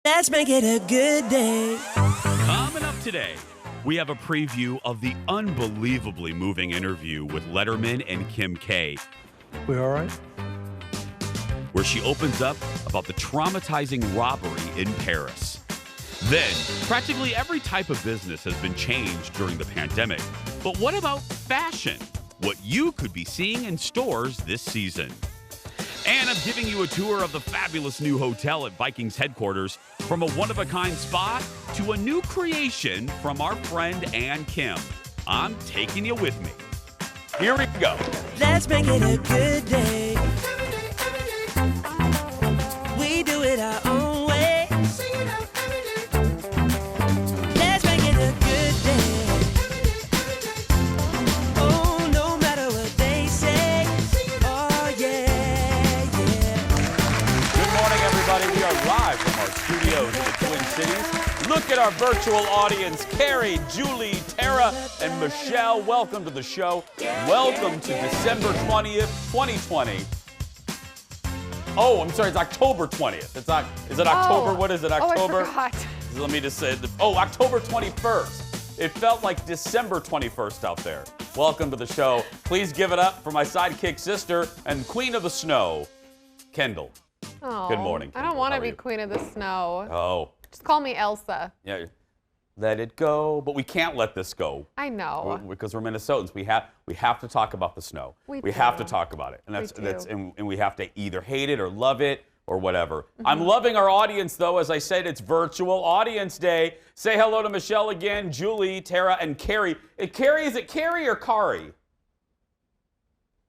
Let's make it a good day. Coming up today, we have a preview of the unbelievably moving interview with Letterman and Kim K, We all right? where she opens up about the traumatizing robbery in Paris. Then, practically every type of business has been changed during the pandemic. But what about fashion? What you could be seeing in stores this season. And I'm giving you a tour of the fabulous new hotel at Vikings headquarters, from a one-of-a-kind spa to a new creation from our friend Ann Kim. I'm taking you with me. Here we go. Let's make it a good day. We do it our own way. Let's make it a good day. Oh, no matter what they say. Oh, yeah, yeah. Good morning, everybody. We are live from our studios in the Twin Cities. Look at our virtual audience. Carrie, Julie, Tara, and Michelle. Welcome to the show. Welcome to December 20th, 2020. Oh, I'm sorry. It's October 20th. Is it October? What is it, October? Oh, I forgot. Let me just say, October 21st. It felt like December 21st out there. Welcome to the show. Please give it up for my sidekick sister and queen of the snow, Kendall. Oh, Good morning, I Kendall. don't want How to are be you? queen of the snow. Oh, Just call me Elsa. yeah. Let it go, but we can't let this go. I know. Because we're Minnesotans, we have to talk about the snow. We have do. to talk about it, and do. and we have to either hate it or love it or whatever. Mm-hmm. I'm loving our audience, though. As I said, it's virtual audience day. Say hello to Michelle again, Julie, Tara, and Carrie. Carrie, is it Carrie or Kari?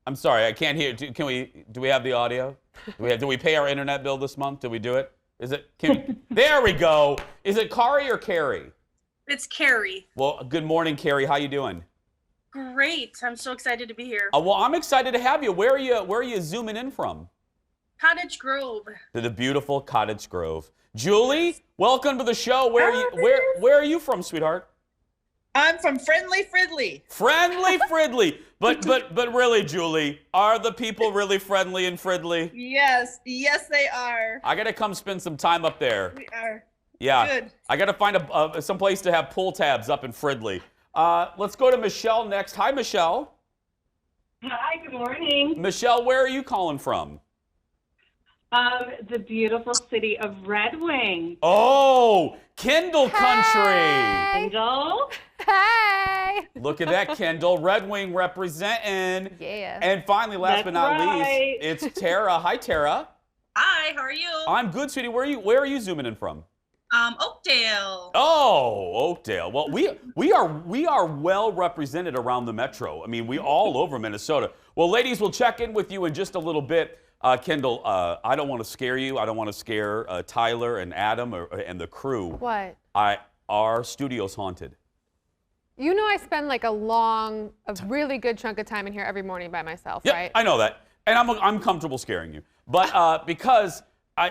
I'm sorry, I can't hear. Do we have the audio? Do we pay our internet bill this month? Did we do it? There we go. Is it Kari or Carrie? It's Carrie. Well, good morning, Carrie. How you doing? Great. I'm so excited to be here. Well, I'm excited to have you. Where are you zooming in from? Cottage Grove. To the beautiful Cottage Grove. Julie, welcome to the show. Where are you from, sweetheart? I'm from Friendly Fridley. Friendly Fridley. But really, Julie, are the people really friendly and Fridley? Yes, they are. I gotta come spend some time up there. We are. Yeah. Good. I gotta find some place to have pull tabs up in Fridley. Let's go to Michelle next. Hi, Michelle. Hi, good morning. Michelle, where are you calling from? The beautiful city of Red Wing. Oh, Kendall Country. Kendall. Hey! Look at that, Kendall. Red Wing representing. Yeah. And finally, last but not right. least, it's Tara. Hi, Tara. Hi, how are you? I'm good, sweetie. Where are you zooming in from? Oakdale. Oh, Oakdale. Well, we are well represented around the metro. I mean, we all over Minnesota. Well, ladies, we'll check in with you in just a little bit. Kendall, I don't want to scare you. I don't want to scare Tyler and Adam and the crew. What? Our studio's haunted. You know I spend like a really good chunk of time in here every morning by myself, Yep, right? I know that. And I'm comfortable scaring you. But because,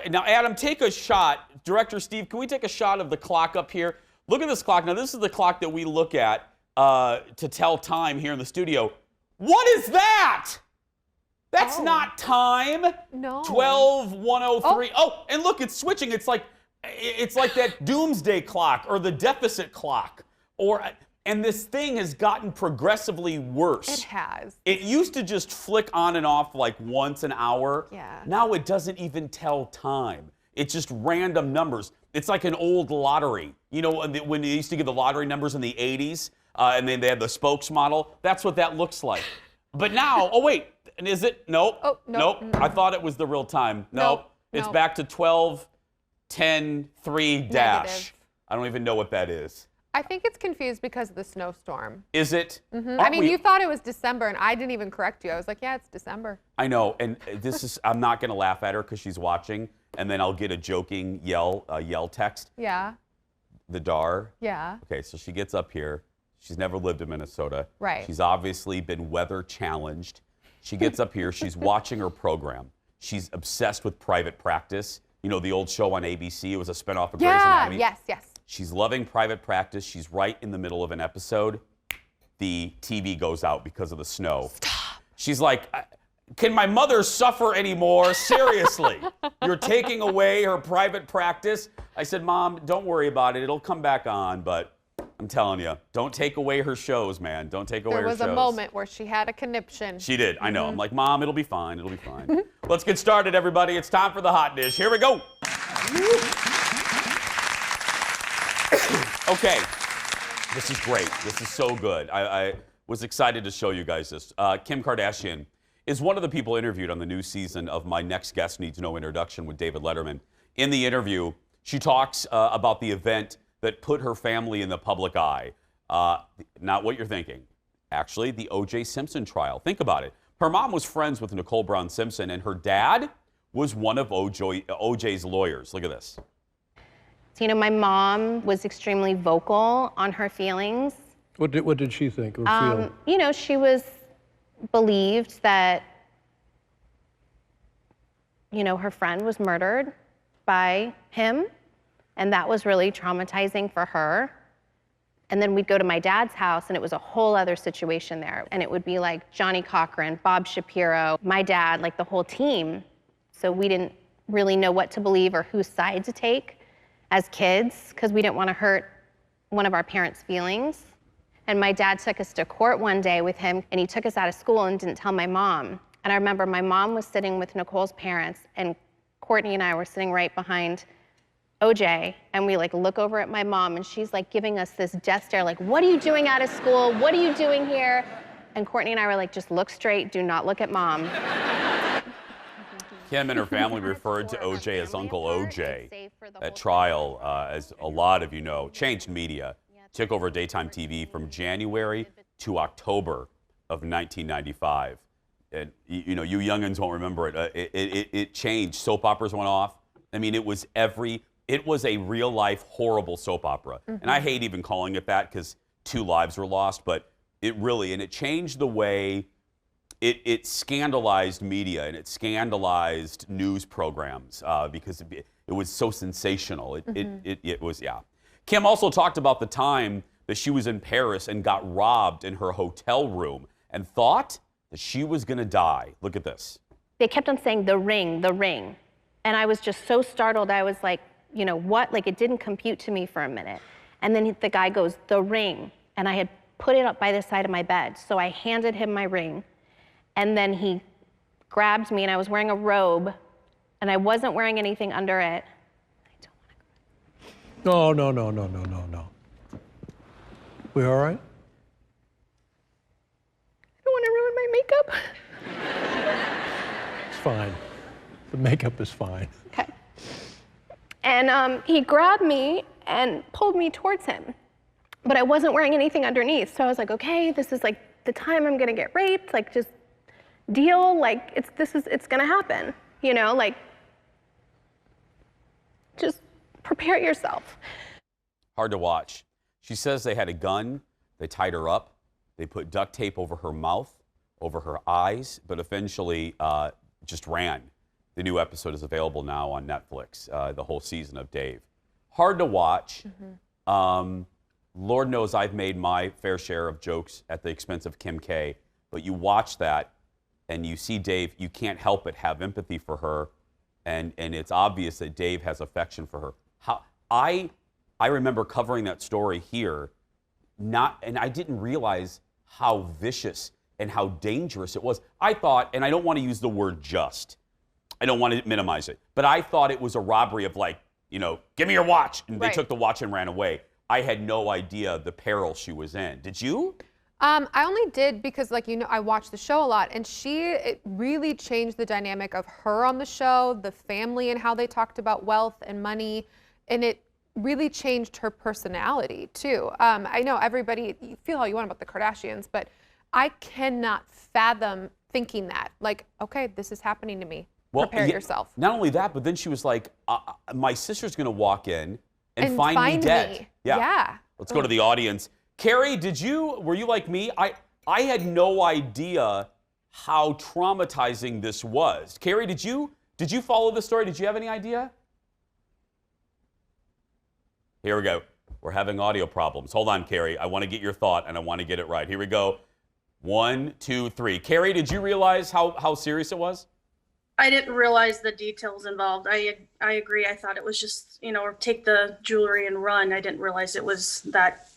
now Adam, take a shot. Director Steve, can we take a shot of the clock up here? Look at this clock. Now, this is the clock that we look at to tell time here in the studio. What is that? That's not time. No. 12:103. Oh, and look, it's switching. It's like that doomsday clock or the deficit clock. And this thing has gotten progressively worse. It has. It used to just flick on and off like once an hour. Yeah. Now it doesn't even tell time. It's just random numbers. It's like an old lottery. You know, when they used to give the lottery numbers in the 80s, and then they had the spokes model? That's what that looks like. But now, oh wait, and is it? Nope. Oh, nope. I thought it was the real time. Nope. It's Nope. back to 12:10:3 dash. Negative. I don't even know what that is. I think it's confused because of the snowstorm. Is it? I mean, you thought it was December, and I didn't even correct you. I was like, yeah, it's December. I know, and I'm not going to laugh at her because she's watching, and then I'll get a joking yell text. Yeah. The Dar. Yeah. Okay, so she gets up here. She's never lived in Minnesota. Right. She's obviously been weather challenged. She gets up here. She's watching her program. She's obsessed with Private Practice. You know, the old show on ABC. It was a spinoff of Grey's Anatomy. Yes. She's loving Private Practice. She's right in the middle of an episode. The TV goes out because of the snow. Stop. She's like, can my mother suffer anymore? Seriously. You're taking away her private practice. I said, Mom, don't worry about it. It'll come back on, but I'm telling you, don't take away her shows, man. Don't take away her shows. There was a moment where she had a conniption. She did, I know. I'm like, Mom, it'll be fine. It'll be fine. Let's get started, everybody. It's time for the hot dish. Here we go. Okay. This is great. This is so good. I was excited to show you guys this. Kim Kardashian is one of the people interviewed on the new season of My Next Guest Needs No Introduction with David Letterman. In the interview, she talks about the event that put her family in the public eye. Not what you're thinking. Actually, the Oj Simpson trial. Think about it. Her mom was friends with Nicole Brown Simpson, and her dad was one of OJ's lawyers. Look at this. So, my mom was extremely vocal on her feelings. What did she think or feel? She was believed that, her friend was murdered by him, and that was really traumatizing for her. And then we'd go to my dad's house, and it was a whole other situation there. And it would be like Johnny Cochran, Bob Shapiro, my dad, like the whole team. So we didn't really know what to believe or whose side to take as kids, because we didn't want to hurt one of our parents' feelings. And my dad took us to court one day with him, and he took us out of school and didn't tell my mom. And I remember my mom was sitting with Nicole's parents, and Courtney and I were sitting right behind OJ, and we look over at my mom, and she's giving us this death stare, what are you doing out of school? What are you doing here? And Courtney and I were just look straight, do not look at mom. Kim and her family referred to OJ as Uncle OJ. That trial, as a lot of you know, changed media, took over daytime TV from January to October of 1995. And you youngins won't remember it. It changed. Soap operas went off. I mean, it was a real-life horrible soap opera. Mm-hmm. And I hate even calling it that because 2 lives were lost, but it changed the way it scandalized media, and it scandalized news programs because it was so sensational. It was. Kim also talked about the time that she was in Paris and got robbed in her hotel room and thought that she was going to die. Look at this. They kept on saying, the ring, the ring. And I was just so startled. I was like, what? It didn't compute to me for a minute. And then the guy goes, the ring. And I had put it up by the side of my bed. So I handed him my ring. And then he grabbed me, and I was wearing a robe, and I wasn't wearing anything under it. No. We all right? I don't want to ruin my makeup. It's fine. The makeup is fine. Okay. And he grabbed me and pulled me towards him, but I wasn't wearing anything underneath. So I was like, okay, this is the time I'm gonna get raped. Just deal. It's gonna happen. Just prepare yourself. Hard to watch. She says they had a gun. They tied her up. They put duct tape over her mouth, over her eyes, but eventually just ran. The new episode is available now on Netflix, the whole season of Dave. Hard to watch. Mm-hmm. Lord knows I've made my fair share of jokes at the expense of Kim K, but you watch that and you see Dave, you can't help but have empathy for her, and it's obvious that Dave has affection for her. I remember covering that story here, and I didn't realize how vicious and how dangerous it was. I thought, and I don't want to use the word just, I don't want to minimize it, but I thought it was a robbery of give me your watch, and they took the watch and ran away. I had no idea the peril she was in. Did you? I only did because, I watched the show a lot, and it really changed the dynamic of her on the show, the family, and how they talked about wealth and money, and it really changed her personality too. I know everybody, you feel how you want about the Kardashians, but I cannot fathom thinking that. Okay, this is happening to me. Well, prepare yourself. Not only that, but then she was like, my sister's going to walk in and find me dead. Yeah. Let's go to the audience. Carrie, were you like me? I had no idea how traumatizing this was. Carrie, did you follow the story? Did you have any idea? Here we go. We're having audio problems. Hold on, Carrie. I want to get your thought, and I want to get it right. Here we go. 1, 2, 3. Carrie, did you realize how serious it was? I didn't realize the details involved. I agree. I thought it was just, take the jewelry and run. I didn't realize it was that,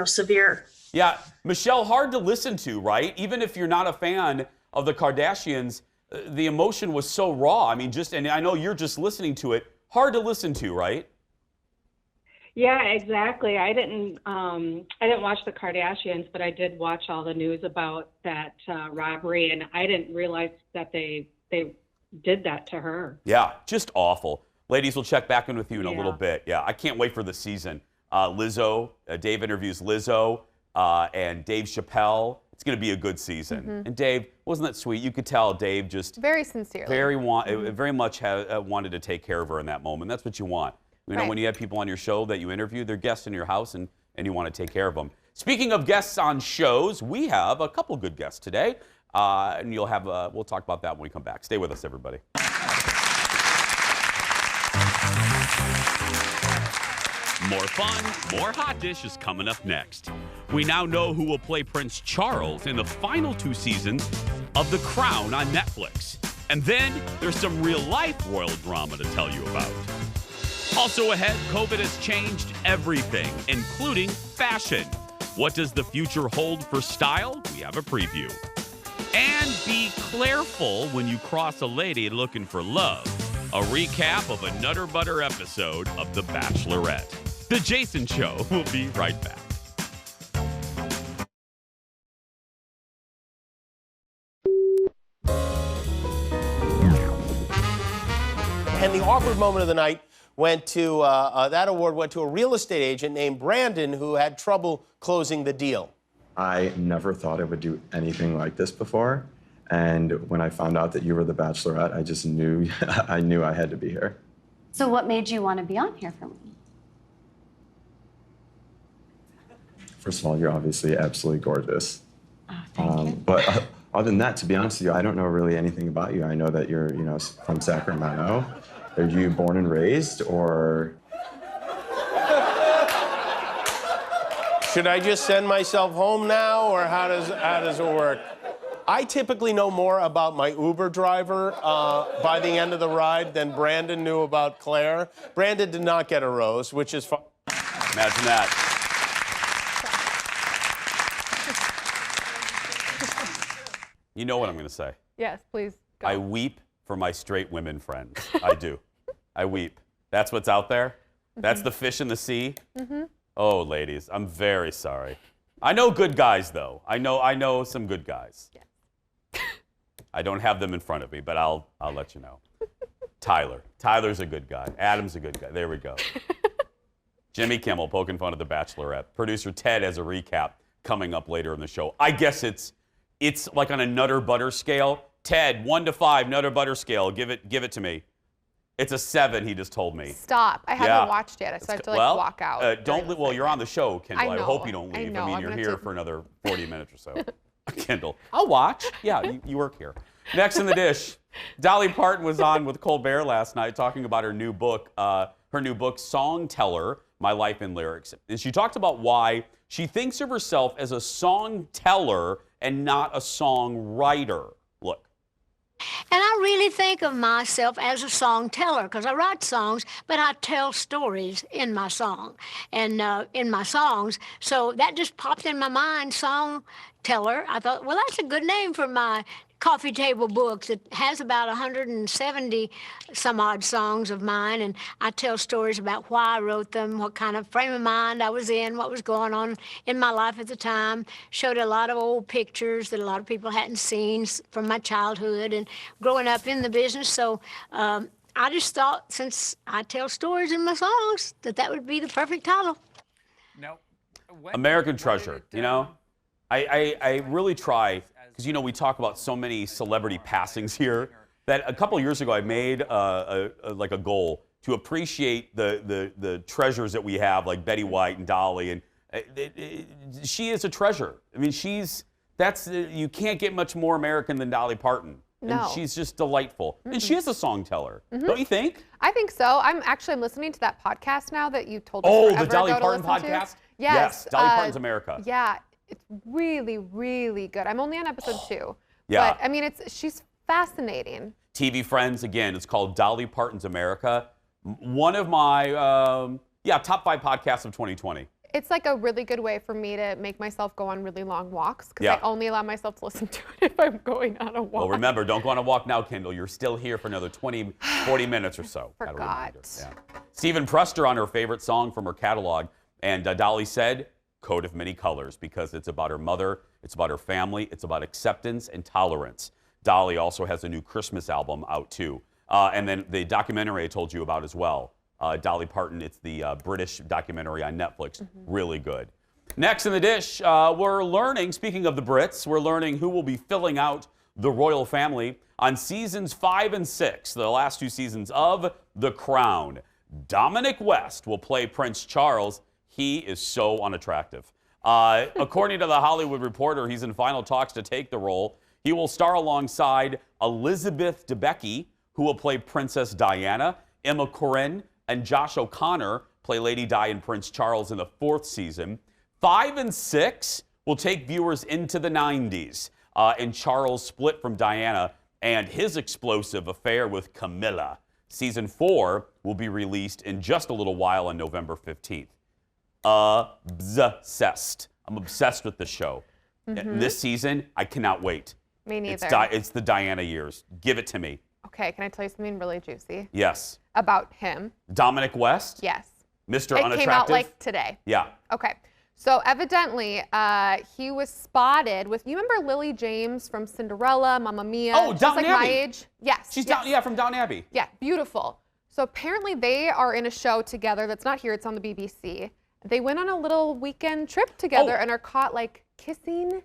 severe. Yeah, Michelle, hard to listen to, right? Even if you're not a fan of the Kardashians, the emotion was so raw. I mean, and I know you're just listening to it. Hard to listen to, right? Yeah, exactly. I didn't watch the Kardashians, but I did watch all the news about that robbery, and I didn't realize that they did that to her. Yeah, just awful. Ladies, we'll check back in with you in a little bit. Yeah, I can't wait for the season. Lizzo, Dave interviews Lizzo and Dave Chappelle. It's going to be a good season. And Dave, wasn't that sweet? You could tell Dave just very sincerely, very much wanted to take care of her in that moment. That's what you want. You know, when you have people on your show that you interview, they're guests in your house, and you want to take care of them. Speaking of guests on shows, we have a couple good guests today, and we'll talk about that when we come back. Stay with us, everybody. More fun, more hot dishes coming up next. We now know who will play Prince Charles in the final 2 seasons of The Crown on Netflix. And then there's some real-life royal drama to tell you about. Also ahead, COVID has changed everything, including fashion. What does the future hold for style? We have a preview. And be careful when you cross a lady looking for love. A recap of a Nutter Butter episode of The Bachelorette. The Jason Show will be right back. And the awkward moment of the night that award went to a real estate agent named Brandon who had trouble closing the deal. I never thought I would do anything like this before. And when I found out that you were the Bachelorette, I just knew I knew I had to be here. So what made you want to be on here for me? First of all, you're obviously absolutely gorgeous. Oh, thank you. But other than that, to be honest with you, I don't know really anything about you. I know that you're, from Sacramento. Are you born and raised, or? Should I just send myself home now, or how does it work? I typically know more about my Uber driver by the end of the ride than Brandon knew about Claire. Brandon did not get a rose, which is fun. Imagine that. You know what I'm going to say. Yes, please go. I weep for my straight women friends. I do. I weep. That's what's out there. That's the fish in the sea. Oh, ladies, I'm very sorry. I know good guys, though. I know some good guys. Yes. I don't have them in front of me, but I'll let you know. Tyler's a good guy. Adam's a good guy. There we go. Jimmy Kimmel poking fun at The Bachelorette. Producer Ted has a recap coming up later in the show. I guess it's like on a Nutter Butter scale. Ted, 1 to 5 Nutter Butter scale. Give it to me. It's a 7. He just told me. Stop! I haven't watched yet, so I have to walk out. Well, you're on the show, Kendall. I hope you don't I leave. know, I mean, you're here for another 40 minutes or so. Kendall, I'll watch. Yeah, you work here. Next in the dish, Dolly Parton was on with Colbert last night talking about her new book, Song Teller, My Life in Lyrics. And she talked about why she thinks of herself as a song teller and not a songwriter. Look. And I really think of myself as a song teller because I write songs, but I tell stories in my song and in my songs. So that just popped in my mind, song teller. I thought, well, that's a good name for my coffee table book that has about 170 some odd songs of mine, and I tell stories about why I wrote them, what kind of frame of mind I was in, what was going on in my life at the time. Showed a lot of old pictures that a lot of people hadn't seen from my childhood and growing up in the business. So I just thought, since I tell stories in my songs, that would be the perfect title. No. American Treasure, I really try, because, we talk about so many celebrity passings here, that a couple of years ago I made like a goal to appreciate the treasures that we have, like Betty White and Dolly, and she is a treasure. I mean, you can't get much more American than Dolly Parton. No. And she's just delightful. And she is a song teller, don't you think? I think so. I'm listening to that podcast now that you told us Oh, forever the Dolly ago Parton to listen podcast? To. Yes. Dolly Parton's America. Yeah. It's really, really good. I'm only on episode 2. Yeah. But I mean, she's fascinating. TV Friends, again, it's called Dolly Parton's America. One of my, top 5 podcasts of 2020. It's like a really good way for me to make myself go on really long walks because Yeah. I only allow myself to listen to it if I'm going on a walk. Well, remember, don't go on a walk now, Kendall. You're still here for another 20, 40 minutes or so. Got a Forgot. reminder. Yeah. Stephen Prester on her favorite song from her catalog. And Dolly said, coat of many colors, because it's about her mother, it's about her family, it's about acceptance and tolerance. Dolly also has a new Christmas album out, too. And then the documentary I told you about as well. Dolly Parton, it's the British documentary on Netflix. Really good. Next in the dish, we're learning, speaking of the Brits, we're learning who will be filling out the royal family on seasons 5 and 6, the last 2 seasons of The Crown. Dominic West will play Prince Charles. He is so unattractive. According to The Hollywood Reporter, he's in final talks to take the role. He will star alongside Elizabeth Debicki, who will play Princess Diana. Emma Corrin and Josh O'Connor play Lady Di and Prince Charles in the 4th season. 5 and 6 will take viewers into the 90s. And Charles split from Diana and his explosive affair with Camilla. Season 4 will be released in just a little while on November 15th. Obsessed. I'm obsessed with this show. This season, I cannot wait. Me neither. It's the Diana years. Give it to me. Okay, can I tell you something really juicy? Yes. About him? Dominic West? Yes. Mr. It Unattractive? came out like today. Yeah. Okay. So evidently, he was spotted with, you remember Lily James from Cinderella, Mamma Mia? Oh, She's Downton like my Abbey. age. Yes. She's yes. from Downton Abbey. Yeah, beautiful. So apparently they are in a show together that's not here, it's on the BBC. They went on a little weekend trip together and are caught like kissing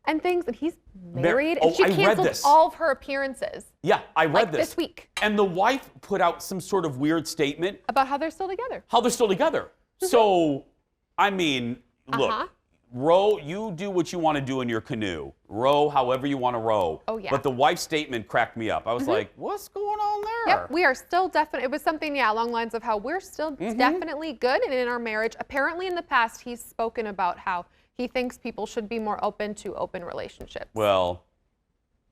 and things, and he's married, and she I read canceled this. all of her appearances. Yeah, I read this week. And the wife put out some sort of weird statement About how they're still together. how they're still together. So, I mean, look, row, you do what you want to do in your canoe. Row however you want to row. Oh, yeah. But the wife's statement cracked me up. I was like, what's going on there? Yep, we are still definitely, it was something, yeah, along lines of how we're still definitely good and in our marriage. Apparently in the past, he's spoken about how he thinks people should be more open to open relationships. Well,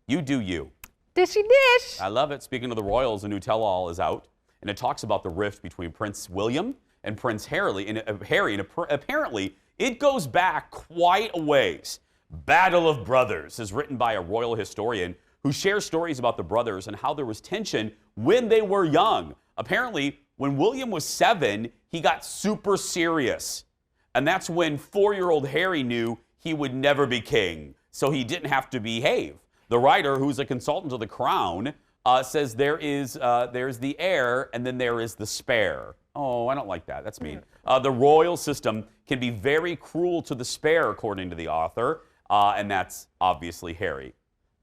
you do you. Dishy dish. I love it. Speaking of the royals, a new tell-all is out, and it talks about the rift between Prince William and Prince Harry, and apparently it goes back quite a ways. Battle of Brothers is written by a royal historian who shares stories about the brothers and how there was tension when they were young. Apparently, when William was 7, he got super serious. And that's when 4-year-old Harry knew he would never be king, so he didn't have to behave. The writer, who's a consultant to the Crown, says there's the heir and then there is the spare. Oh, I don't like that. That's mean. The royal system can be very cruel to the spare, according to the author, and that's obviously Harry.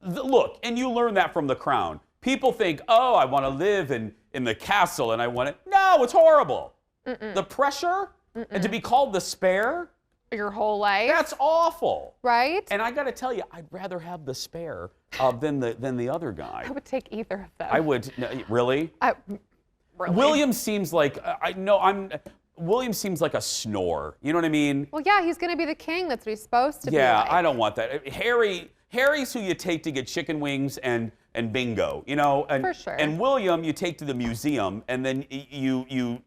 Look, and you learn that from the Crown. People think, oh, I want to live in the castle and I want it. No, it's horrible. The pressure and to be called the spare. Your whole life. That's awful. Right? And I got to tell you, I'd rather have the spare than the other guy. I would take either of them. I would. No, really? Really? William seems like William seems like a snore. You know what I mean? Well, yeah, he's going to be the king. That's what he's supposed to be. Yeah, like. I don't want that. Harry's who you take to get chicken wings and bingo. You know, and For sure. And William you take to the museum and then you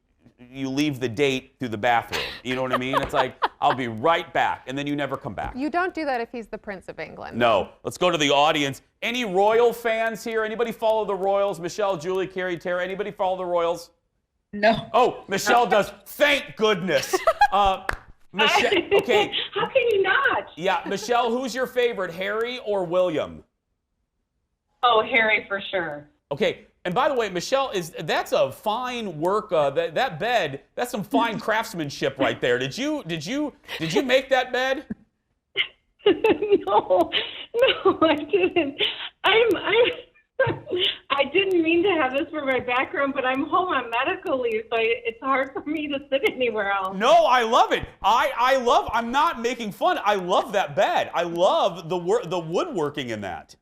leave the date through the bathroom. You know what I mean? It's like, I'll be right back, and then you never come back. You don't do that if he's the Prince of England. No. Let's go to the audience. Any Royal fans here? Anybody follow the Royals? Michelle, Julie, Carrie, Tara, anybody follow the Royals? No. Oh, Michelle does. Thank goodness. Michelle, okay. How can you not? Yeah, Michelle, who's your favorite, Harry or William? Oh, Harry for sure. Okay, and by the way, Michelle, that's a fine work. That bed, that's some fine craftsmanship right there. Did you make that bed? No, I didn't. I didn't mean to have this for my background, but I'm home on medical leave, so it's hard for me to sit anywhere else. No, I love it. I'm not making fun. I love that bed. I love the woodworking in that.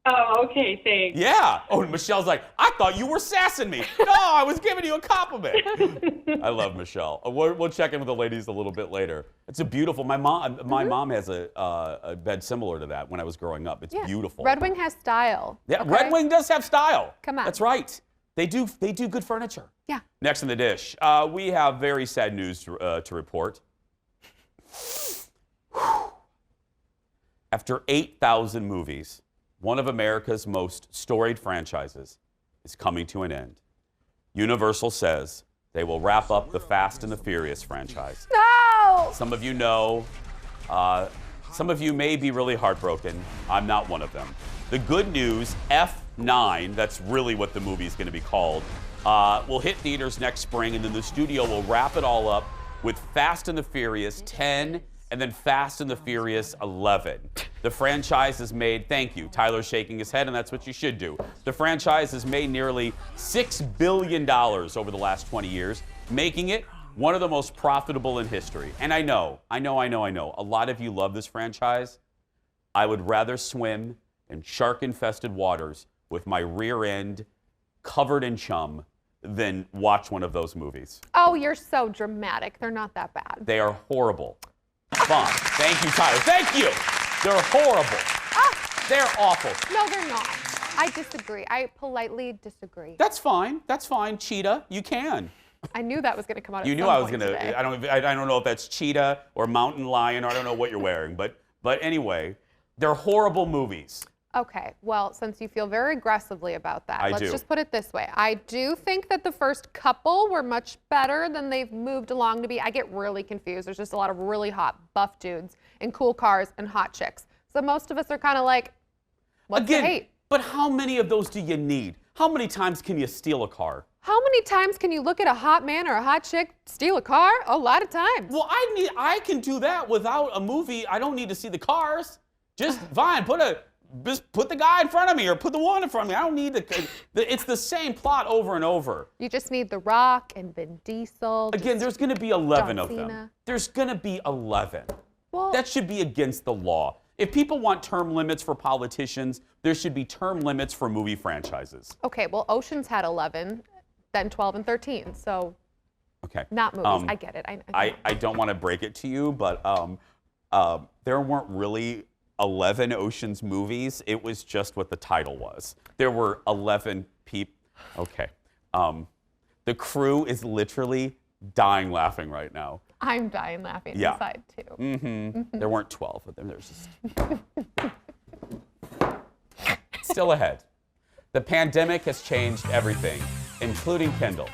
Oh, okay, thanks. Yeah. Oh, and Michelle's like, I thought you were sassing me. No, I was giving you a compliment. I love Michelle. We'll check in with the ladies a little bit later. It's a beautiful. My mom has a bed similar to that when I was growing up. It's beautiful. Red Wing has style. Yeah, okay? Red Wing does have style. Come on. That's right. They do good furniture. Yeah. Next in the dish, we have very sad news to report. After 8,000 movies, one of America's most storied franchises is coming to an end. Universal says they will wrap up the Fast and the Furious franchise. No! Some of you know, some of you may be really heartbroken. I'm not one of them. The good news, F9, that's really what the movie is going to be called, will hit theaters next spring, and then the studio will wrap it all up with Fast and the Furious 10 and then Fast and the Furious 11. The franchise has made, thank you, Tyler's shaking his head, and that's what you should do. The franchise has made nearly $6 billion over the last 20 years, making it one of the most profitable in history. And I know, a lot of you love this franchise. I would rather swim in shark-infested waters with my rear end covered in chum than watch one of those movies. Oh, you're so dramatic. They're not that bad. They are horrible. Fun. Thank you, Tyler. Thank you. They're horrible. They're awful. No, they're not. I disagree. I politely disagree. That's fine. That's fine, Cheetah. You can. I knew that was going to come out. You knew I was going to. I don't know if that's Cheetah or Mountain Lion, or I don't know what you're wearing. But anyway, they're horrible movies. Okay, well, since you feel very aggressively about that, let's do. just put it this way. I do think that the first couple were much better than they've moved along to be. I get really confused. There's just a lot of really hot buff dudes in cool cars and hot chicks. So most of us are kind of like, what's the hate? But how many of those do you need? How many times can you steal a car? How many times can you look at a hot man or a hot chick steal a car? A lot of times. Well, I can do that without a movie. I don't need to see the cars. Just fine, just put the guy in front of me or put the woman in front of me. I don't need it's the same plot over and over. You just need The Rock and Vin Diesel. Again, there's going to be 11 John of them. Cena. There's going to be 11. Well, that should be against the law. If people want term limits for politicians, there should be term limits for movie franchises. Okay, well, Ocean's had 11, then 12 and 13, so okay. Not movies. I get it. I don't want to break it to you, but there weren't really 11 Ocean's movies. It was just what the title was. There were 11 people. Okay. The crew is literally dying laughing right now. I'm dying laughing inside too. Mm-hmm. There weren't 12 of them. There's just still ahead. The pandemic has changed everything, including Kendall.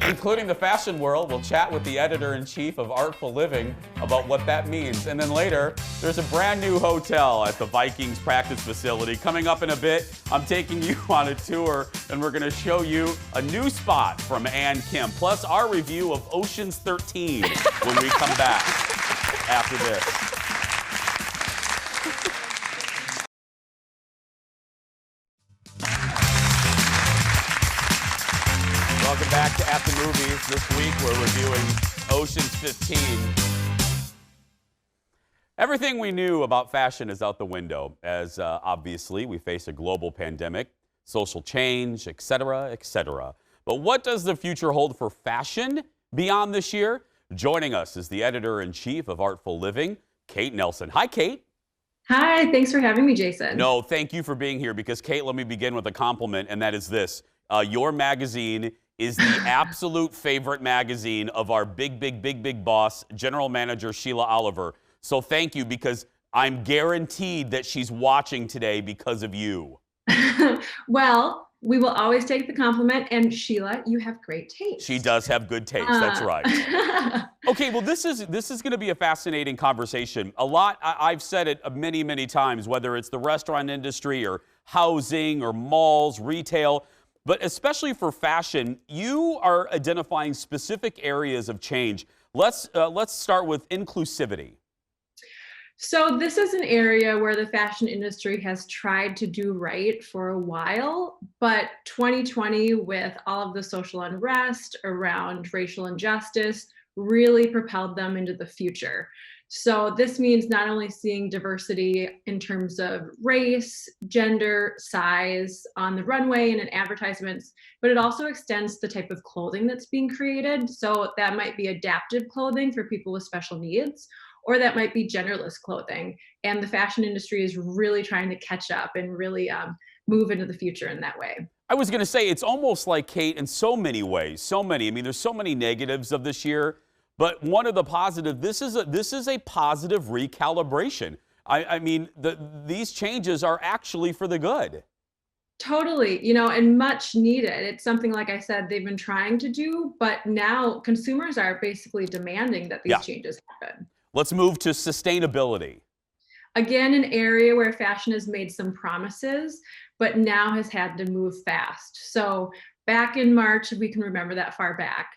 Including the fashion world. We'll chat with the editor-in-chief of Artful Living about what that means. And then later, there's a brand new hotel at the Vikings practice facility. Coming up in a bit, I'm taking you on a tour, and we're going to show you a new spot from Ann Kim, plus our review of Ocean's 13 when we come back after this. Welcome back to At the Movies. This week we're reviewing Ocean's 15. Everything we knew about fashion is out the window, as obviously we face a global pandemic, social change, etc., etc. But what does the future hold for fashion beyond this year? Joining us is the editor-in-chief of Artful Living, Kate Nelson. Hi, Kate. Hi, thanks for having me, Jason. No, thank you for being here, because, Kate, let me begin with a compliment, and that is this. Your magazine is the absolute favorite magazine of our big boss, General Manager Sheila Oliver. So thank you, because I'm guaranteed that she's watching today because of you. Well, we will always take the compliment, and Sheila, you have great taste. She does have good taste, that's right. Okay, well, this is going to be a fascinating conversation. I've said it many times, whether it's the restaurant industry or housing or malls, retail, but especially for fashion, you are identifying specific areas of change. Let's start with inclusivity. So this is an area where the fashion industry has tried to do right for a while, but 2020, with all of the social unrest around racial injustice, really propelled them into the future. So this means not only seeing diversity in terms of race, gender, size on the runway and in advertisements, but it also extends the type of clothing that's being created. So that might be adaptive clothing for people with special needs, or that might be genderless clothing. And the fashion industry is really trying to catch up and really move into the future in that way. I was going to say, it's almost like, Kate, in so many ways, so many. I mean, there's so many negatives of this year, but one of the positive, this is a positive recalibration. I mean, these changes are actually for the good. Totally, you know, and much needed. It's something, like I said, they've been trying to do, but now consumers are basically demanding that these changes happen. Let's move to sustainability. Again, an area where fashion has made some promises, but now has had to move fast. So back in March, we can remember that far back,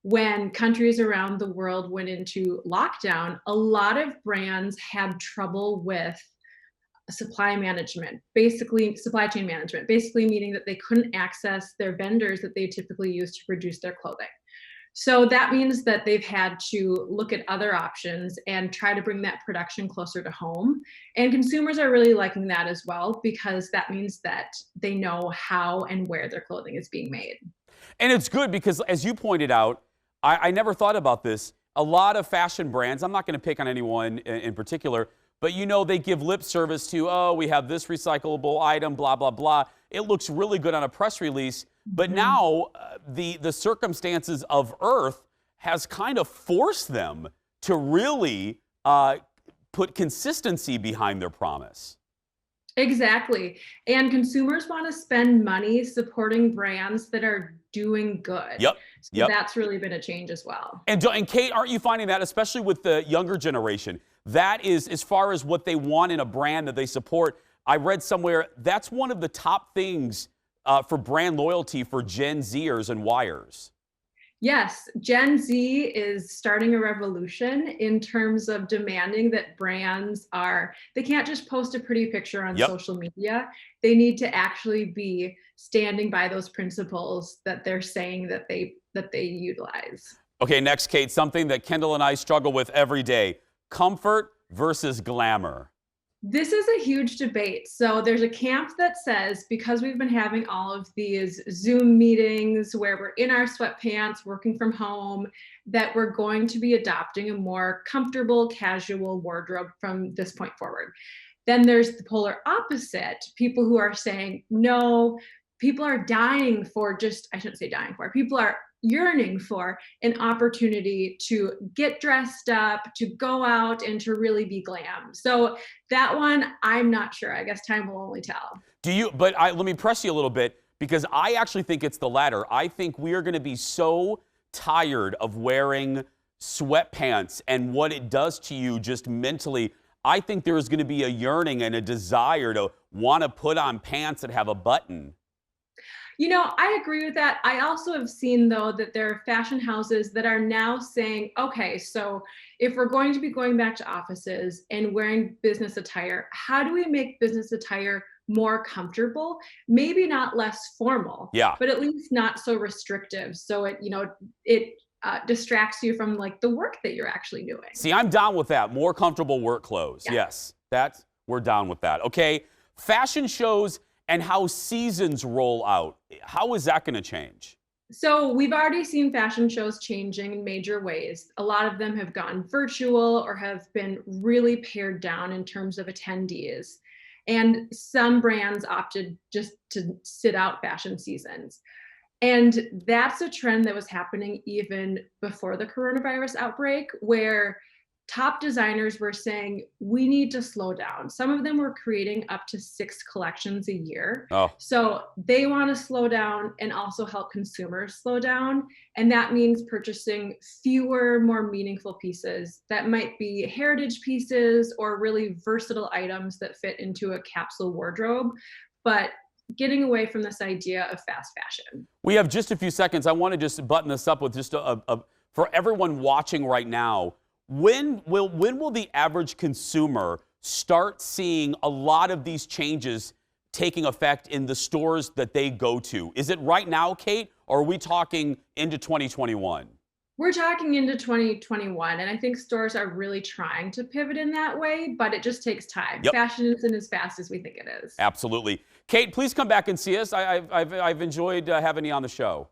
when countries around the world went into lockdown, a lot of brands had trouble with supply management, basically supply chain management, basically meaning that they couldn't access their vendors that they typically use to produce their clothing. So that means that they've had to look at other options and try to bring that production closer to home. And consumers are really liking that as well, because that means that they know how and where their clothing is being made. And it's good because, as you pointed out, I never thought about this. A lot of fashion brands, I'm not going to pick on anyone in particular, but you know, they give lip service to, oh, we have this recyclable item, blah, blah, blah. It looks really good on a press release. But now the circumstances of Earth has kind of forced them to really put consistency behind their promise. Exactly. And consumers want to spend money supporting brands that are doing good. Yep. So that's really been a change as well. And Kate, aren't you finding that, especially with the younger generation, that is, as far as what they want in a brand that they support, I read somewhere that's one of the top things for brand loyalty for Gen Zers and Yers. Yes, Gen Z is starting a revolution in terms of demanding that brands they can't just post a pretty picture on social media. They need to actually be standing by those principles that they're saying that they utilize. Okay, next, Kate, something that Kendall and I struggle with every day: comfort versus glamour. This is a huge debate. So there's a camp that says, because we've been having all of these Zoom meetings where we're in our sweatpants, working from home, that we're going to be adopting a more comfortable, casual wardrobe from this point forward. Then there's the polar opposite, people who are saying, no, people are dying for I shouldn't say dying for, people are yearning for an opportunity to get dressed up, to go out, and to really be glam. So that one, I'm not sure. I guess time will only tell. But let me press you a little bit, because I actually think it's the latter. I think we are going to be so tired of wearing sweatpants and what it does to you just mentally. I think there is going to be a yearning and a desire to want to put on pants that have a button. You know, I agree with that. I also have seen, though, that there are fashion houses that are now saying, okay, so if we're going to be going back to offices and wearing business attire, how do we make business attire more comfortable? Maybe not less formal, but at least not so restrictive. So it distracts you from like the work that you're actually doing. See, I'm down with that. More comfortable work clothes. Yes, we're down with that. Okay, fashion shows and how seasons roll out. How is that going to change? So we've already seen fashion shows changing in major ways. A lot of them have gone virtual or have been really pared down in terms of attendees. And some brands opted just to sit out fashion seasons. And that's a trend that was happening even before the coronavirus outbreak, where top designers were saying, we need to slow down. Some of them were creating up to 6 collections a year. So they want to slow down and also help consumers slow down. And that means purchasing fewer, more meaningful pieces that might be heritage pieces or really versatile items that fit into a capsule wardrobe, but getting away from this idea of fast fashion. We have just a few seconds. I want to just button this up with just for everyone watching right now. When will the average consumer start seeing a lot of these changes taking effect in the stores that they go to? Is it right now, Kate, or are we talking into 2021? We're talking into 2021, and I think stores are really trying to pivot in that way, but it just takes time. Yep. Fashion isn't as fast as we think it is. Absolutely. Kate, please come back and see us. I've enjoyed having you on the show.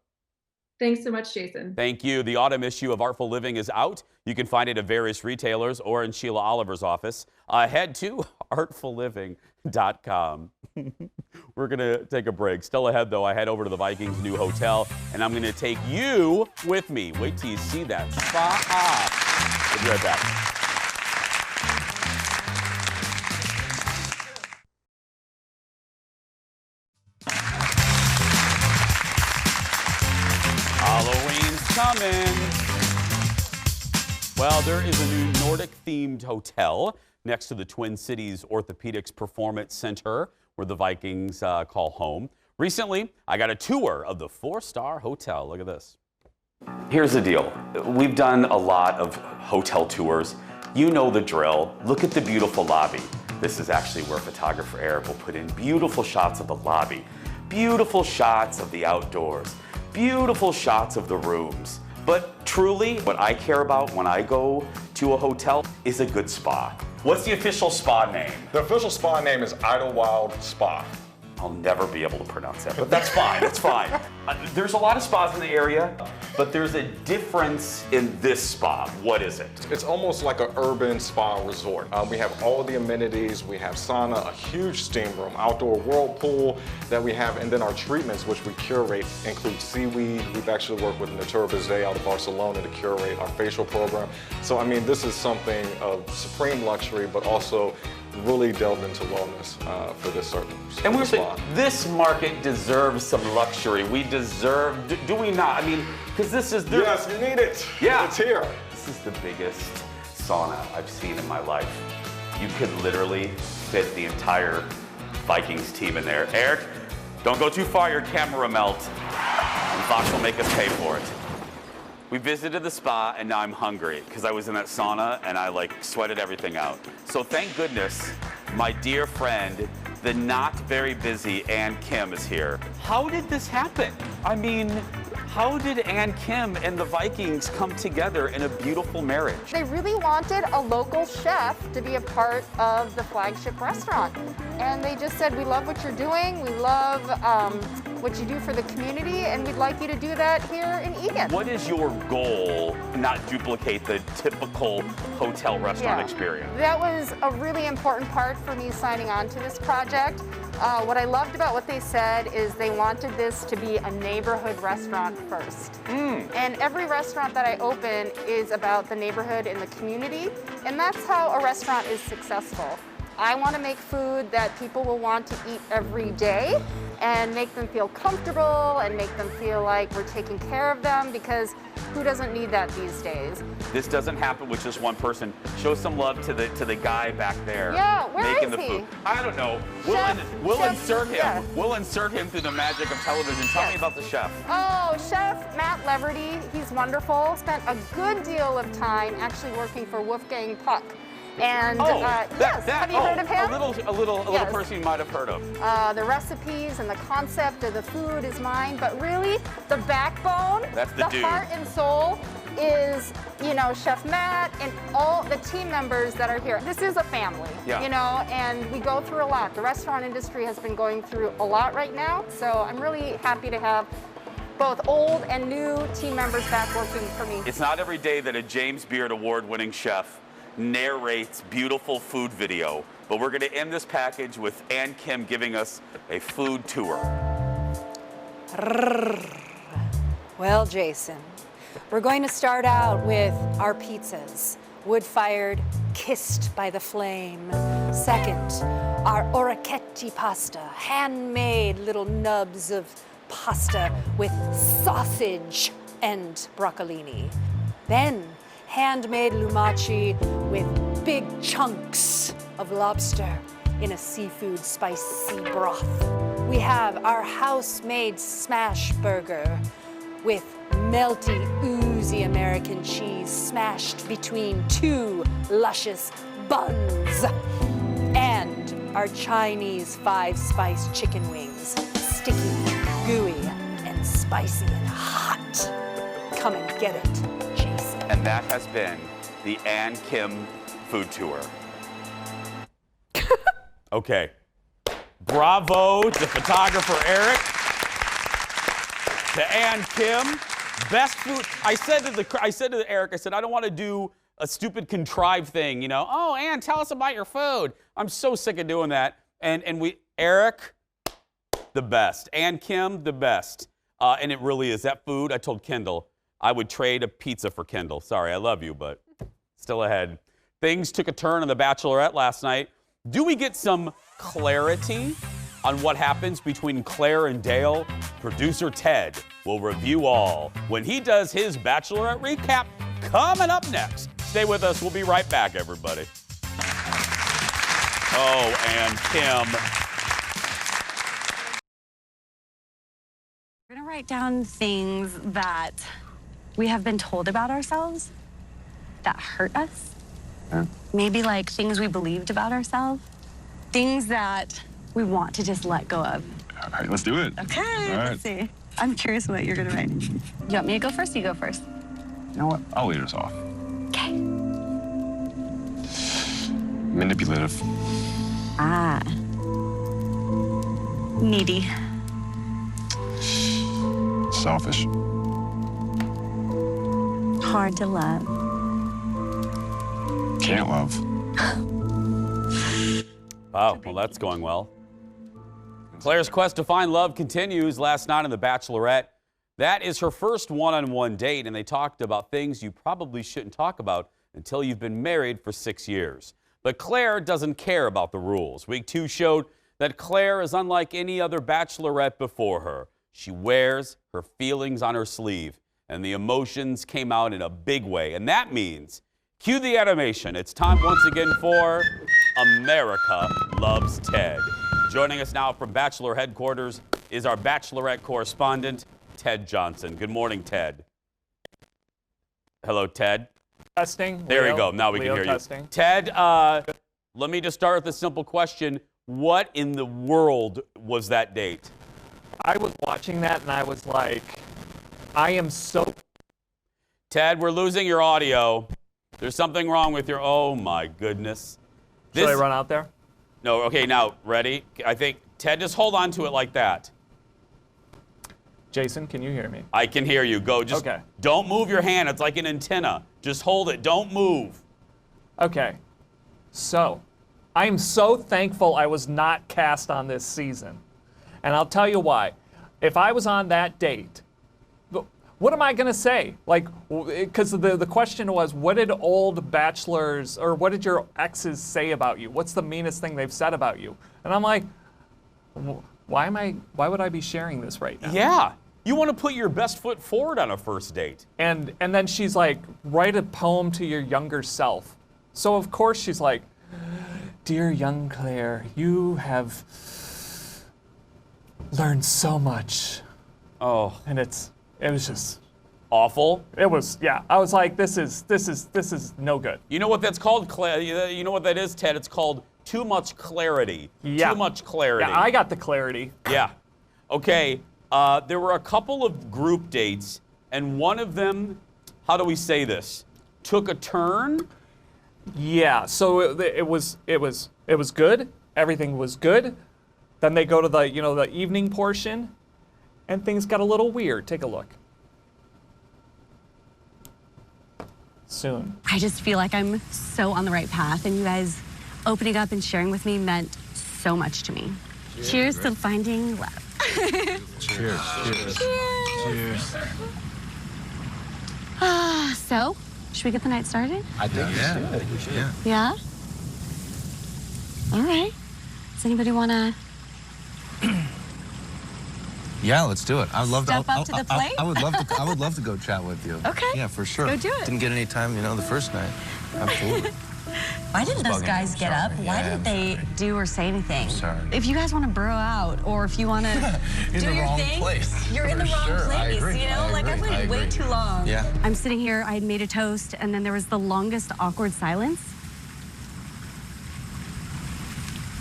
Thanks so much, Jason. Thank you. The autumn issue of Artful Living is out. You can find it at various retailers or in Sheila Oliver's office. Head to artfulliving.com. We're going to take a break. Still ahead, though, I head over to the Vikings' new hotel, and I'm going to take you with me. Wait till you see that spa. We'll be right back. Halloween's coming. Well, there is a new Nordic-themed hotel next to the Twin Cities Orthopedics Performance Center, where the Vikings call home. Recently, I got a tour of the 4-star hotel. Look at this. Here's the deal. We've done a lot of hotel tours. You know the drill. Look at the beautiful lobby. This is actually where photographer Eric will put in beautiful shots of the lobby, beautiful shots of the outdoors, beautiful shots of the rooms. But truly, what I care about when I go to a hotel is a good spa. What's the official spa name? The official spa name is Idlewild Spa. I'll never be able to pronounce that, but that's fine, that's fine. There's a lot of spas in the area, but there's a difference in this spa. What is it? It's almost like an urban spa resort. We have all the amenities. We have sauna, a huge steam room, outdoor whirlpool that we have, and then our treatments, which we curate, include seaweed. We've actually worked with Natura Bizet out of Barcelona to curate our facial program. So, I mean, this is something of supreme luxury, but also really delved into wellness for this certain And we're spa. saying this market deserves some luxury. We deserve, do we not? I mean, because this is... Yes, you need it. Yeah. It's here. This is the biggest sauna I've seen in my life. You could literally fit the entire Vikings team in there. Eric, don't go too far, your camera will melt. And Fox will make us pay for it. We visited the spa, and now I'm hungry because I was in that sauna and I sweated everything out. So thank goodness my dear friend, the not very busy Ann Kim, is here. How did this happen? I mean, how did Ann Kim and the Vikings come together in a beautiful marriage? They really wanted a local chef to be a part of the flagship restaurant. And they just said, we love what you're doing, we love what you do for the community, and we'd like you to do that here in Egan. What is your goal? Not duplicate the typical hotel restaurant experience. That was a really important part for me signing on to this project. What I loved about what they said is they wanted this to be a neighborhood restaurant first. And every restaurant that I open is about the neighborhood and the community, and that's how a restaurant is successful. I want to make food that people will want to eat every day and make them feel comfortable and make them feel like we're taking care of them, because who doesn't need that these days? This doesn't happen with just one person. Show some love to the guy back there. Yeah, where making is the he? food. I don't know. We'll insert him. Yeah. We'll insert him through the magic of television. Tell me about the chef. Oh, Chef Matt Leverty. He's wonderful. Spent a good deal of time actually working for Wolfgang Puck. And yes, have you heard of him? A little person you might have heard of. The recipes and the concept of the food is mine, but really the backbone, the dude. Heart and soul is, Chef Matt and all the team members that are here. This is a family, and we go through a lot. The restaurant industry has been going through a lot right now, so I'm really happy to have both old and new team members back working for me. It's not every day that a James Beard award-winning chef narrates beautiful food video, but we're going to end this package with Ann Kim giving us a food tour. Well, Jason, we're going to start out with our pizzas, wood-fired, kissed by the flame. Second, our orecchiette pasta, handmade little nubs of pasta with sausage and broccolini. Then, handmade lumaci with big chunks of lobster in a seafood spicy broth. We have our house-made smash burger with melty, oozy American cheese smashed between two luscious buns. And our Chinese 5-spice chicken wings, sticky, gooey, and spicy and hot. Come and get it. And that has been the Ann Kim food tour. Okay. Bravo to photographer Eric, to Ann Kim. Best food. I said to Eric, I said, I don't want to do a stupid contrived thing, you know. Oh, Ann, tell us about your food. I'm so sick of doing that. And Eric, the best. Ann Kim, the best. And it really is. That food, I told Kendall, I would trade a pizza for Kendall. Sorry, I love you, but still ahead. Things took a turn on The Bachelorette last night. Do we get some clarity on what happens between Claire and Dale? Producer Ted will review all when he does his Bachelorette recap coming up next. Stay with us. We'll be right back, everybody. Oh, and Kim. We're going to write down things that we have been told about ourselves that hurt us. Yeah. Maybe like things we believed about ourselves. Things that we want to just let go of. All right, let's do it. Okay, All right. let's see. I'm curious what you're going to write. You want me to go first? You go first. You know what? I'll lead us off. Okay. Manipulative. Ah. Needy. Selfish. Hard to love. Can't love. Wow, well, that's going well. Claire's quest to find love continues last night on The Bachelorette. That is her first one-on-one date, and they talked about things you probably shouldn't talk about until you've been married for 6 years. But Claire doesn't care about the rules. Week 2 showed that Claire is unlike any other Bachelorette before her. She wears her feelings on her sleeve, and the emotions came out in a big way. And that means, cue the animation. It's time once again for America Loves Ted. Joining us now from Bachelor headquarters is our Bachelorette correspondent, Ted Johnson. Good morning, Ted. Hello, Ted. Testing. There Leo, you go. Now we Leo can hear testing. you. Ted, let me just start with a simple question. What in the world was that date? I was watching that and I was like, I am so... Ted, we're losing your audio. There's something wrong with your... Oh, my goodness. Should I run out there? No, okay, now, ready? I think, Ted, just hold on to it like that. Jason, can you hear me? I can hear you. Go. Just okay. Don't move your hand. It's like an antenna. Just hold it. Don't move. Okay. So, I am so thankful I was not cast on this season. And I'll tell you why. If I was on that date, what am I going to say? Like, because the question was, what did old bachelors, or what did your exes say about you? What's the meanest thing they've said about you? And I'm like, why would I be sharing this right now? Yeah. You want to put your best foot forward on a first date. And then she's like, write a poem to your younger self. So of course she's like, dear young Claire, you have learned so much. Oh. And it was just awful. It was, yeah. I was like, this is no good. You know what that's called, Claire? You know what that is, Ted? It's called too much clarity. Yeah. Too much clarity. Yeah, I got the clarity. Yeah. Okay. There were a couple of group dates, and one of them, how do we say this, took a turn? Yeah. So it was good. Everything was good. Then they go to the evening portion, and things got a little weird. Take a look. Soon. I just feel like I'm so on the right path, and you guys opening up and sharing with me meant so much to me. Cheers to finding love. Cheers. Cheers. Cheers. So, should we get the night started? I think we should. Yeah. Yeah? All right. Does anybody want to Yeah, let's do it. I would love step up to the plate? I would love to go chat with you. Okay. Yeah, for sure. Go do it. Didn't get any time, the first night. Absolutely. Why didn't those guys get up? Why didn't they do or say anything? Sorry. If you guys want to burrow out, or if you want to do your thing, you're in the wrong place. Like I waited way too long. Yeah. I'm sitting here. I had made a toast, and then there was the longest awkward silence,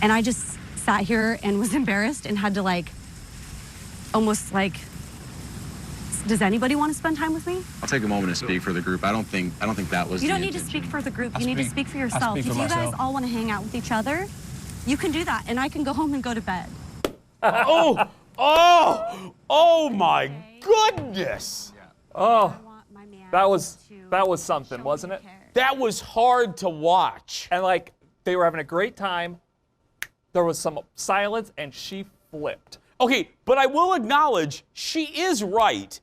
and I just sat here and was embarrassed and had to almost Does anybody want to spend time with me? I'll take a moment to speak for the group. I don't think that was You the don't need to intention. speak for the group. I'll You need to speak- speak for I'll yourself. speak If for you guys myself. all want to hang out with each other, you can do that, and I can go home and go to bed. Oh my goodness. Oh, that was something, wasn't it? That was hard to watch. And like, they were having a great time. There was some silence, and she flipped. Okay, but I will acknowledge she is right.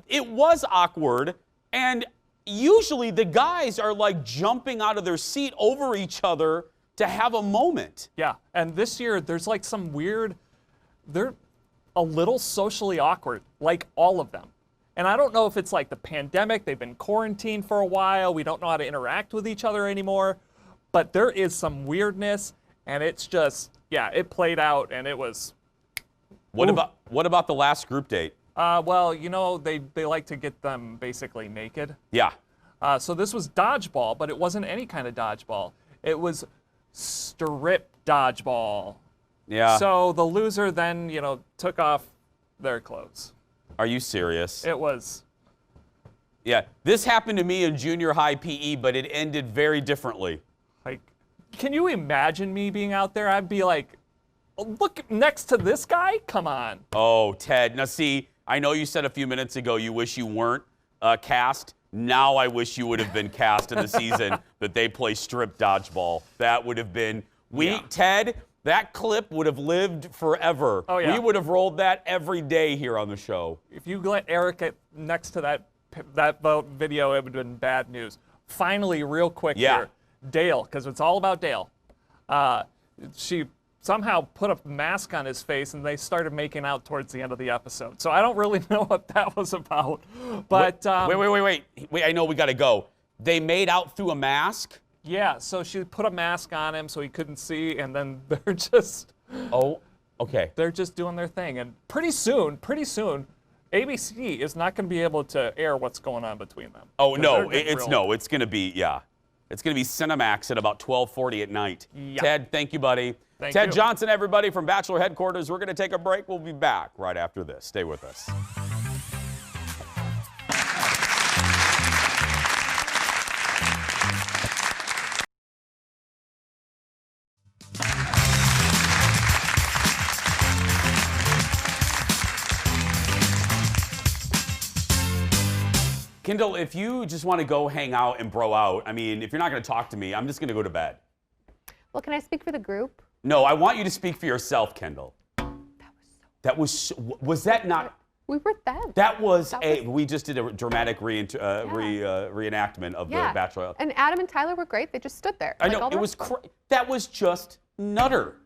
It was awkward, and usually the guys are like jumping out of their seat over each other to have a moment. Yeah, and this year there's like some weird, they're a little socially awkward, like all of them. And I don't know if it's like the pandemic, they've been quarantined for a while, we don't know how to interact with each other anymore, but there is some weirdness, and it's just, yeah, it played out, and it was... What about the last group date? Well, you know, they like to get them basically naked. Yeah. So this was dodgeball, but it wasn't any kind of dodgeball. It was strip dodgeball. Yeah. So the loser then, you know, took off their clothes. Are you serious? It was. Yeah. This happened to me in junior high PE, but it ended very differently. Like, can you imagine me being out there? I'd be like, look next to this guy? Come on. Oh, Ted. Now, see, I know you said a few minutes ago you wish you weren't cast. Now I wish you would have been cast in the season that they play strip dodgeball. That would have been... Ted, that clip would have lived forever. Oh, yeah. We would have rolled that every day here on the show. If you let Eric get next to that video, it would have been bad news. Finally, real quick here, Dale, because it's all about Dale. She somehow put a mask on his face, and they started making out towards the end of the episode. So I don't really know what that was about. But wait! I know we got to go. They made out through a mask. Yeah, so she put a mask on him so he couldn't see, and then they're just... Oh, okay. They're just doing their thing. And pretty soon, ABC is not going to be able to air what's going on between them. Oh, no, it's going to be, it's going to be Cinemax at about 12:40 at night. Yeah. Ted, thank you, buddy. Thank Ted you. Johnson, everybody from Bachelor Headquarters. We're going to take a break. We'll be back right after this. Stay with us. Kendall, if you just want to go hang out and bro out, I mean, if you're not going to talk to me, I'm just going to go to bed. Well, can I speak for the group? No, I want you to speak for yourself, Kendall. Was that not? We were them. We just did a dramatic reenactment of the Bachelor. And Adam and Tyler were great. They just stood there. I know, that was just nutter.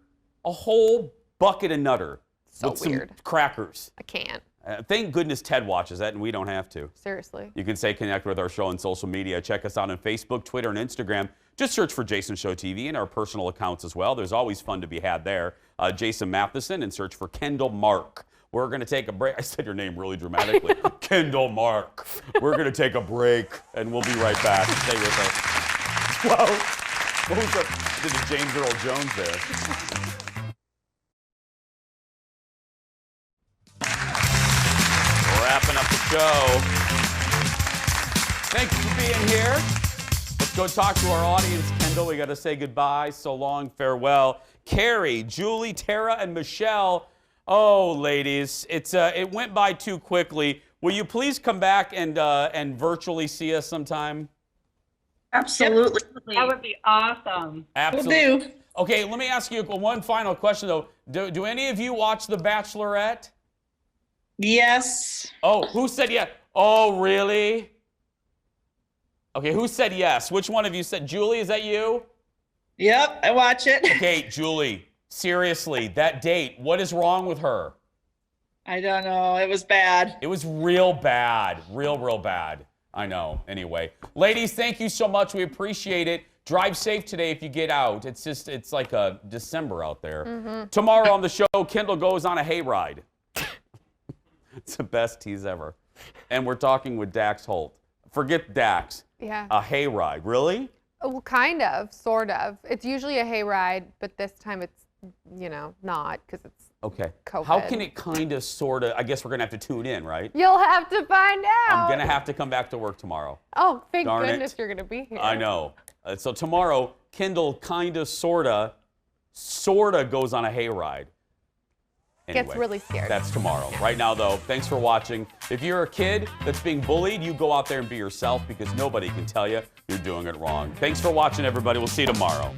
A whole bucket of nutter. So with weird. Some crackers. I can't. Thank goodness Ted watches that and we don't have to. Seriously. You can connect with our show on social media. Check us out on Facebook, Twitter, and Instagram. Just search for Jason Show TV and our personal accounts as well. There's always fun to be had there. Jason Matheson, and search for Kendall Mark. We're going to take a break. I said your name really dramatically. Kendall Mark. We're going to take a break, and we'll be right back. Stay with us. Whoa. What was that? Did the James Earl Jones there. Wrapping up the show. Thank you for being here. Let's go talk to our audience, Kendall. We got to say goodbye. So long, farewell. Carrie, Julie, Tara, and Michelle. Oh, ladies, it went by too quickly. Will you please come back and virtually see us sometime? Absolutely. That would be awesome. Absolutely. Will do. Okay, let me ask you one final question, though. Do any of you watch The Bachelorette? Yes. Oh, who said yes? Oh, really? Okay, who said yes? Which one of you said? Julie, is that you? Yep, I watch it. Okay, Julie, seriously, that date, what is wrong with her? I don't know. It was bad. It was real bad. Real bad. I know. Anyway, ladies, thank you so much. We appreciate it. Drive safe today if you get out. It's like a December out there. Mm-hmm. Tomorrow on the show, Kendall goes on a hayride. It's the best tease ever. And we're talking with Dax Holt. Forget Dax. Yeah. A hayride. Really? Well, kind of, sort of. It's usually a hayride, but this time it's, not, because it's Okay. COVID. How can it kind of, sort of, I guess we're going to have to tune in, right? You'll have to find out. I'm going to have to come back to work tomorrow. Oh, thank Darn goodness it. you're going to be here. I know. So tomorrow, Kendall kind of, sort of goes on a hayride. Gets really scared. That's tomorrow. Right now, though, thanks for watching. If you're a kid that's being bullied, you go out there and be yourself because nobody can tell you you're doing it wrong. Thanks for watching, everybody. We'll see you tomorrow.